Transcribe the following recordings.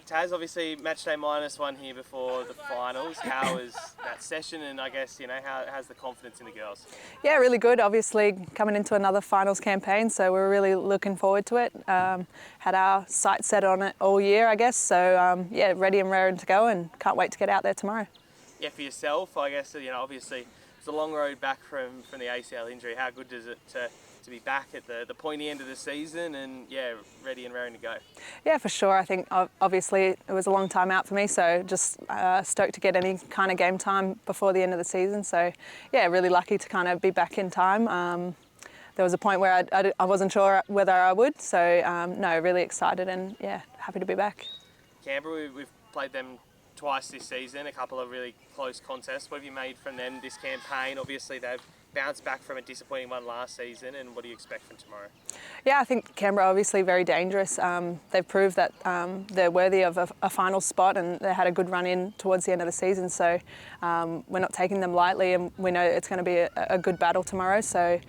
Taz, obviously match day -1 here before the finals. How was that session, and I guess, how's the confidence in the girls? Yeah, really good. Obviously coming into another finals campaign, so we're really looking forward to it. Had our sights set on it all year, I guess. So yeah, ready and raring to go, and can't wait to get out there tomorrow. Yeah, for yourself, I guess, obviously it's a long road back from the ACL injury. How good is it to be back at the pointy end of the season and, yeah, ready and raring to go? Yeah, for sure. I think obviously it was a long time out for me, so just stoked to get any kind of game time before the end of the season. So yeah, really lucky to kind of be back in time. There was a point where I wasn't sure whether I would, so no, really excited and yeah, happy to be back. Canberra, we've played them twice this season, a couple of really close contests. What have you made from them this campaign? Obviously they've bounced back from a disappointing one last season, and what do you expect from tomorrow? Yeah, I think Canberra obviously very dangerous. They've proved that they're worthy of a final spot, and they had a good run in towards the end of the season. So we're not taking them lightly, and we know it's going to be a good battle tomorrow. So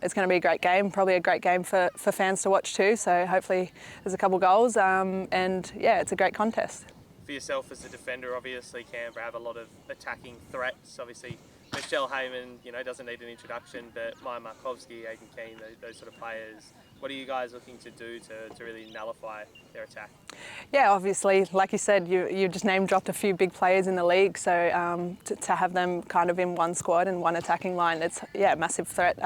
it's going to be a great game, probably a great game for fans to watch too. So hopefully there's a couple goals, and yeah, it's a great contest. For yourself as a defender, obviously Canberra have a lot of attacking threats. Obviously Michelle Heyman, doesn't need an introduction, but Maya Markovsky, Aidan Keane, those sort of players. What are you guys looking to do to really nullify their attack? Yeah, obviously, like you said, you just name dropped a few big players in the league, so to have them kind of in one squad and one attacking line, it's a massive threat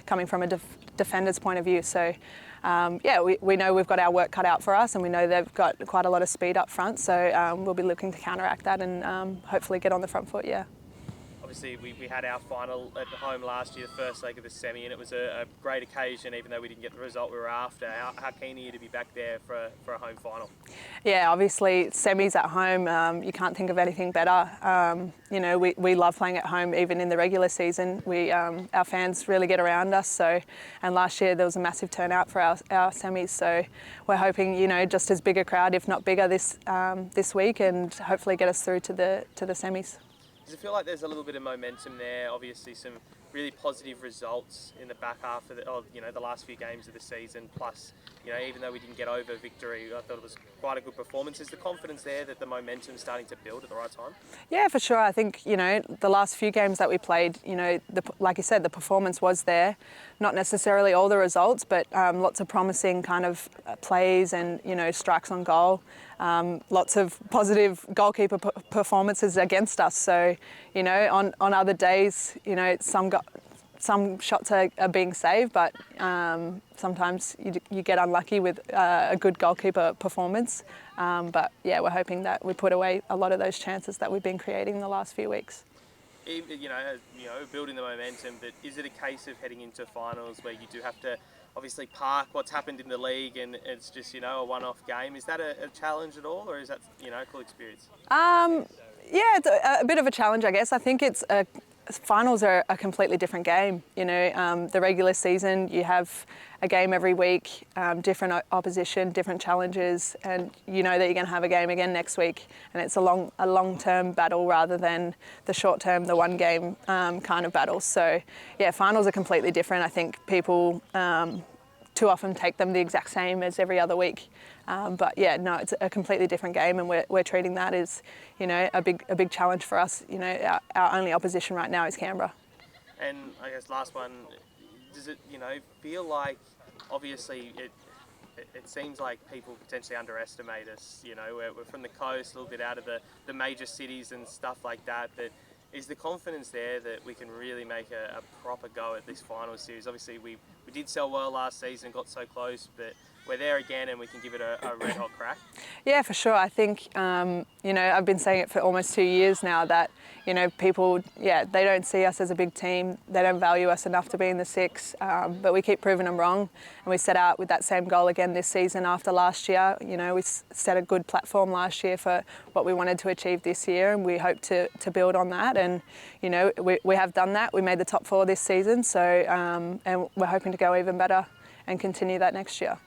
coming from a defender's point of view. So yeah, we know we've got our work cut out for us, and we know they've got quite a lot of speed up front, so we'll be looking to counteract that and hopefully get on the front foot, yeah. Obviously, we had our final at home last year, the first leg of the semi, and it was a great occasion, even though we didn't get the result we were after. How keen are you to be back there for a home final? Yeah, obviously, semis at home, you can't think of anything better. We love playing at home, even in the regular season. Our fans really get around us, and last year there was a massive turnout for our semis, so we're hoping, just as big a crowd, if not bigger, this week, and hopefully get us through to the semis. Does it feel like there's a little bit of momentum there? Obviously, some really positive results in the back half of the last few games of the season. Plus, even though we didn't get over victory, I thought it was quite a good performance. Is the confidence there that the momentum's starting to build at the right time? Yeah, for sure. I think the last few games that we played, like you said, the performance was there. Not necessarily all the results, but lots of promising kind of plays and strikes on goal. Lots of positive goalkeeper performances against us. So, on other days, some shots are being saved, but sometimes you get unlucky with a good goalkeeper performance. But yeah, we're hoping that we put away a lot of those chances that we've been creating in the last few weeks. Building the momentum, but is it a case of heading into finals where you do have to obviously park what's happened in the league and it's just, a one-off game? Is that a challenge at all, or is that, a cool experience? Yeah, it's a bit of a challenge, I guess. I think finals are a completely different game. The regular season, you have a game every week, different opposition, different challenges, and you know that you're going to have a game again next week. And it's a long-term battle rather than the short-term, the one-game kind of battle. So, yeah, finals are completely different. I think people too often take them the exact same as every other week. But yeah, no, it's a completely different game, and we're treating that as, a big challenge for us. Our only opposition right now is Canberra. And I guess last one, does it, feel like, obviously it seems like people potentially underestimate us. We're from the coast, a little bit out of the major cities and stuff like that. But is the confidence there that we can really make a proper go at this final series? Obviously, we did sell well last season, got so close, but we're there again and we can give it a red-hot crack. Yeah, for sure. I think, I've been saying it for almost 2 years now that, people, they don't see us as a big team. They don't value us enough to be in the six, but we keep proving them wrong. And we set out with that same goal again this season after last year. We set a good platform last year for what we wanted to achieve this year, and we hope to build on that. And, we have done that. We made the top 4 this season, so and we're hoping to go even better and continue that next year.